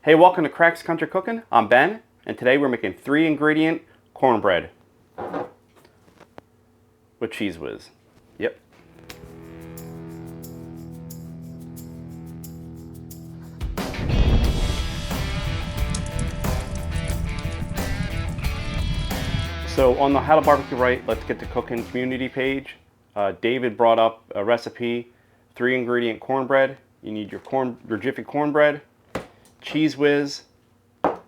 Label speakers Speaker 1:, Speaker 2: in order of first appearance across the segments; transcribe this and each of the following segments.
Speaker 1: Hey, welcome to Cracks Country Cooking. I'm Ben, and today we're making 3-ingredient cornbread with Cheez Whiz. Yep. So on the How to Barbecue Right, Let's Get to Cooking community page, David brought up a recipe, 3-ingredient cornbread. You need your Jiffy cornbread, Cheez Whiz,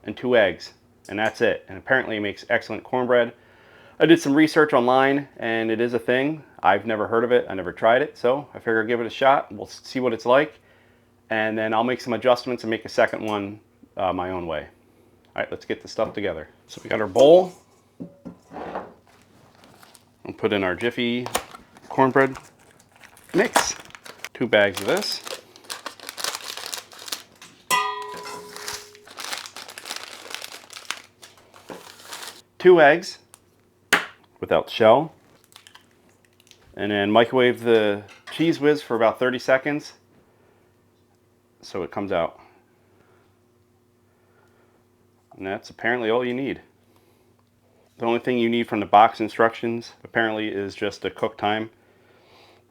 Speaker 1: and 2 eggs, and that's it. And apparently it makes excellent cornbread. I did some research online, and it is a thing. I've never heard of it. I never tried it, so I figured I'd give it a shot. We'll see what it's like, and then I'll make some adjustments and make a second one my own way. All right, let's get the stuff together. So we got our bowl. We'll put in our Jiffy cornbread mix. 2 bags of this. Two eggs without shell. And then microwave the Cheez Whiz for about 30 seconds so it comes out. And that's apparently all you need. The only thing you need from the box instructions apparently is just the cook time.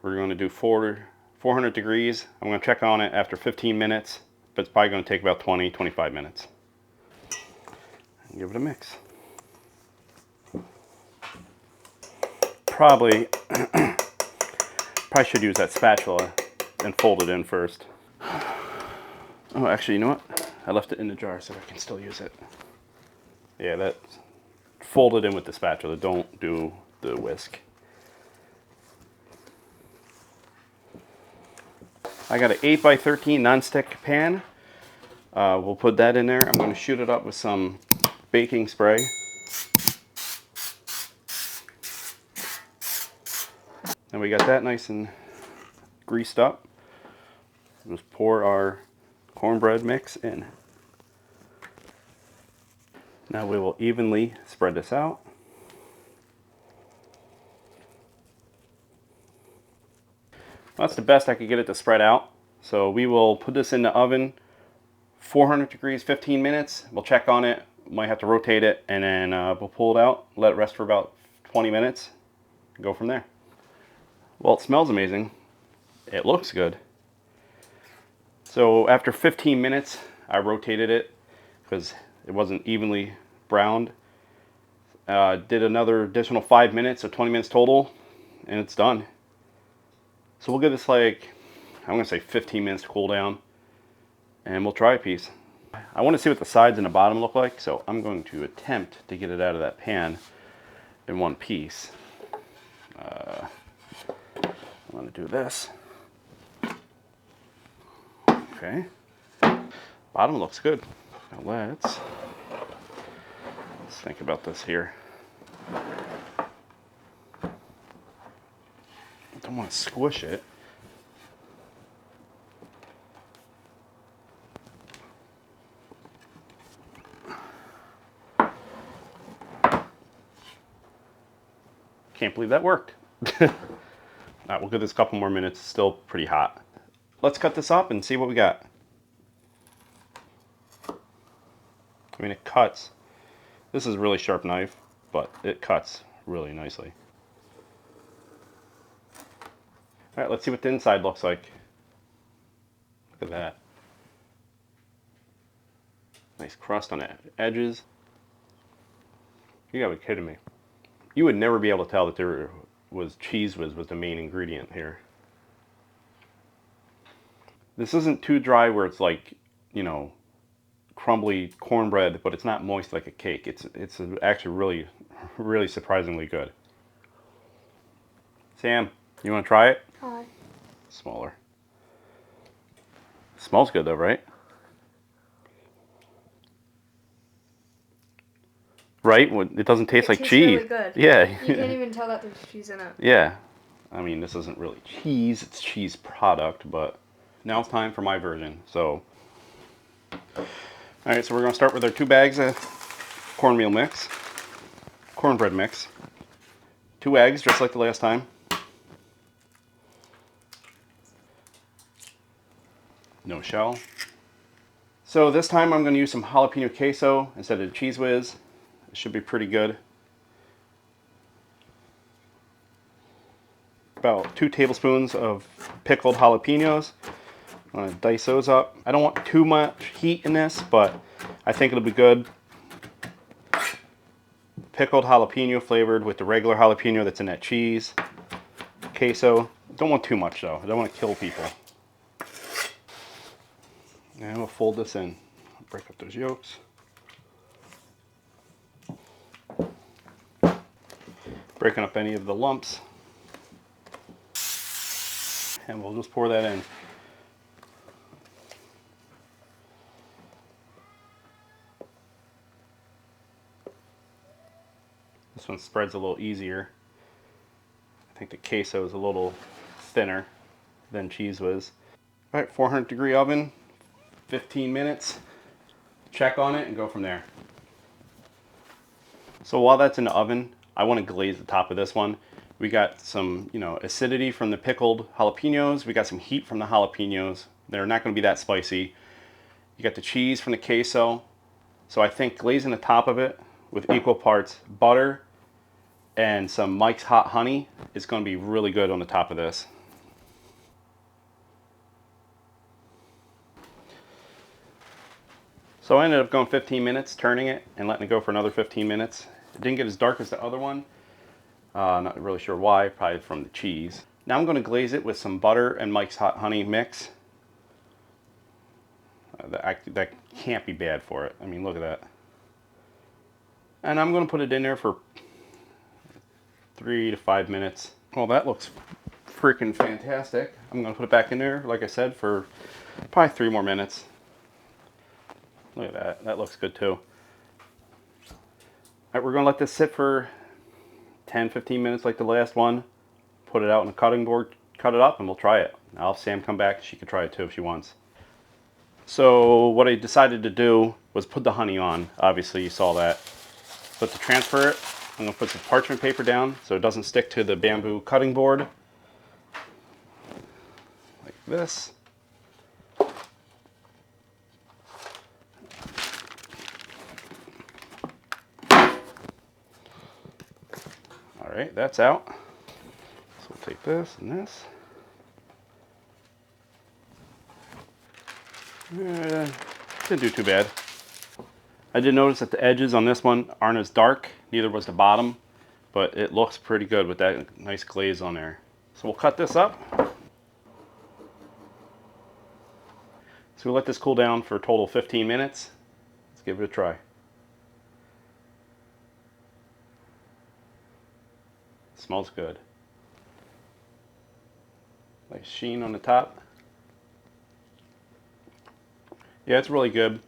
Speaker 1: We're going to do 400 degrees. I'm going to check on it after 15 minutes, but it's probably going to take about 20-25 minutes. And give it a mix. Probably should use that spatula and fold it in first. Oh, actually, you know what? I left it in the jar so I can still use it. Yeah, that. Fold it in with the spatula. Don't do the whisk. I got an 8x13 nonstick pan. We'll put that in there. I'm going to shoot it up with some baking spray. And we got that nice and greased up. Just pour our cornbread mix in. Now we will evenly spread this out. Well, that's the best I could get it to spread out. So we will put this in the oven, 400 degrees, 15 minutes. We'll check on it. Might have to rotate it, and then we'll pull it out, let it rest for about 20 minutes, and go from there. Well, it smells amazing. It looks good. So after 15 minutes, I rotated it because it wasn't evenly browned. Did another additional 5 minutes, so 20 minutes total, and it's done. So we'll give this like, I'm gonna say 15 minutes to cool down, and we'll try a piece. I want to see what the sides and the bottom look like, so I'm going to attempt to get it out of that pan in one piece. I'm going to do this. Okay. Bottom looks good. Now let's think about this here. I don't want to squish it. Can't believe that worked. All right, we'll give this a couple more minutes. It's still pretty hot. Let's cut this up and see what we got. I mean, it cuts. This is a really sharp knife, but it cuts really nicely. All right, let's see what the inside looks like. Look at that. Nice crust on the edges. You gotta be kidding me. You would never be able to tell that there was Cheez Whiz was the main ingredient here. This isn't too dry where it's like, you know, crumbly cornbread, but it's not moist like a cake. It's actually really surprisingly good. Sam, you want to try it?
Speaker 2: Hi.
Speaker 1: Smaller. Smells good though, right? Right? It doesn't taste like
Speaker 2: tastes
Speaker 1: cheese.
Speaker 2: Really good.
Speaker 1: Yeah.
Speaker 2: You can't even tell that there's cheese in it.
Speaker 1: Yeah. I mean, this isn't really cheese, it's cheese product, but now it's time for my version. So, all right, so we're going to start with our 2 bags of cornbread mix. 2 eggs, just like the last time. No shell. So this time I'm going to use some jalapeno queso instead of Cheez Whiz. It should be pretty good. About 2 tablespoons of pickled jalapenos. I'm going to dice those up. I don't want too much heat in this, but I think it'll be good. Pickled jalapeno flavored with the regular jalapeno that's in that cheese. Queso. Don't want too much though. I don't want to kill people. And we'll fold this in. Break up those yolks. Breaking up any of the lumps. And we'll just pour that in. This one spreads a little easier. I think the queso is a little thinner than Cheez Whiz. All right, 400 degree oven, 15 minutes. Check on it and go from there. So while that's in the oven, I want to glaze the top of this one. We got some, acidity from the pickled jalapenos. We got some heat from the jalapenos. They're not going to be that spicy. You got the cheese from the queso. So I think glazing the top of it with equal parts butter and some Mike's Hot Honey is going to be really good on the top of this. So I ended up going 15 minutes, turning it and letting it go for another 15 minutes. It didn't get as dark as the other one. Not really sure why, probably from the cheese. Now I'm going to glaze it with some butter and Mike's Hot Honey mix. That can't be bad for it. I mean, look at that. And I'm going to put it in there for 3 to 5 minutes. Well, that looks freaking fantastic. I'm going to put it back in there, like I said, for probably 3 more minutes. Look at that. That looks good too. All right, we're going to let this sit for 10-15 minutes like the last one. Put it out on a cutting board, cut it up, and we'll try it. I'll have Sam come back. She can try it too if she wants. So what I decided to do was put the honey on. Obviously, you saw that. But to transfer it, I'm going to put some parchment paper down so it doesn't stick to the bamboo cutting board. Like this. All right, that's out. So we'll take this and this. Didn't do too bad. I did notice that the edges on this one aren't as dark, neither was the bottom, but it looks pretty good with that nice glaze on there. So we'll cut this up. So we'll let this cool down for a total of 15 minutes. Let's give it a try. Smells good. Nice sheen on the top. Yeah, it's really good.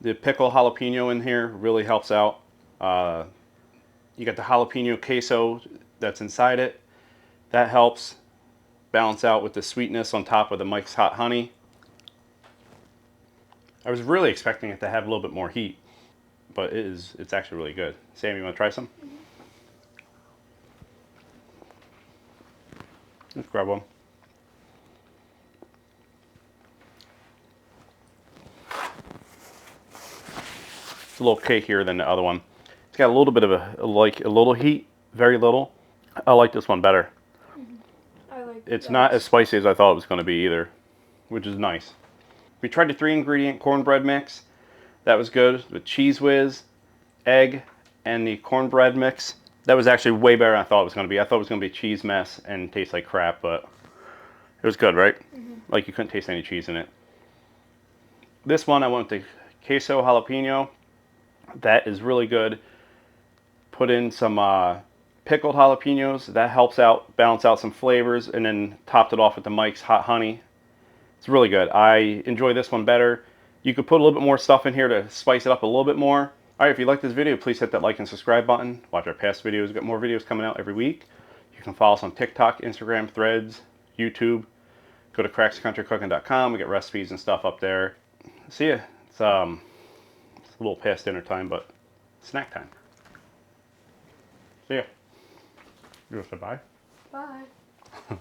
Speaker 1: The pickled jalapeno in here really helps out. You got the jalapeno queso that's inside it. That helps balance out with the sweetness on top of the Mike's Hot Honey. I was really expecting it to have a little bit more heat, but it's actually really good. Sam, you want to try some? Let's grab one. It's a little cakier than the other one. It's got a little bit of a little heat, very little. I like this one better. It's not as spicy as I thought it was going to be either, which is nice. We tried the 3-ingredient cornbread mix. That was good with Cheez Whiz, egg, and the cornbread mix. That was actually way better than I thought it was going to be. I thought it was going to be a cheese mess and taste like crap, but it was good, right? Mm-hmm. Like you couldn't taste any cheese in it. This one I went with the queso jalapeno. That is really good. Put in some pickled jalapenos. That helps out, balance out some flavors, and then topped it off with the Mike's Hot Honey. It's really good. I enjoy this one better. You could put a little bit more stuff in here to spice it up a little bit more. All right, if you like this video, please hit that like and subscribe button. Watch our past videos. We've got more videos coming out every week. You can follow us on TikTok, Instagram, Threads, YouTube. Go to crackscountrycooking.com. We get recipes and stuff up there. See ya. It's a little past dinner time, but snack time. See ya. You want to say bye?
Speaker 2: Bye.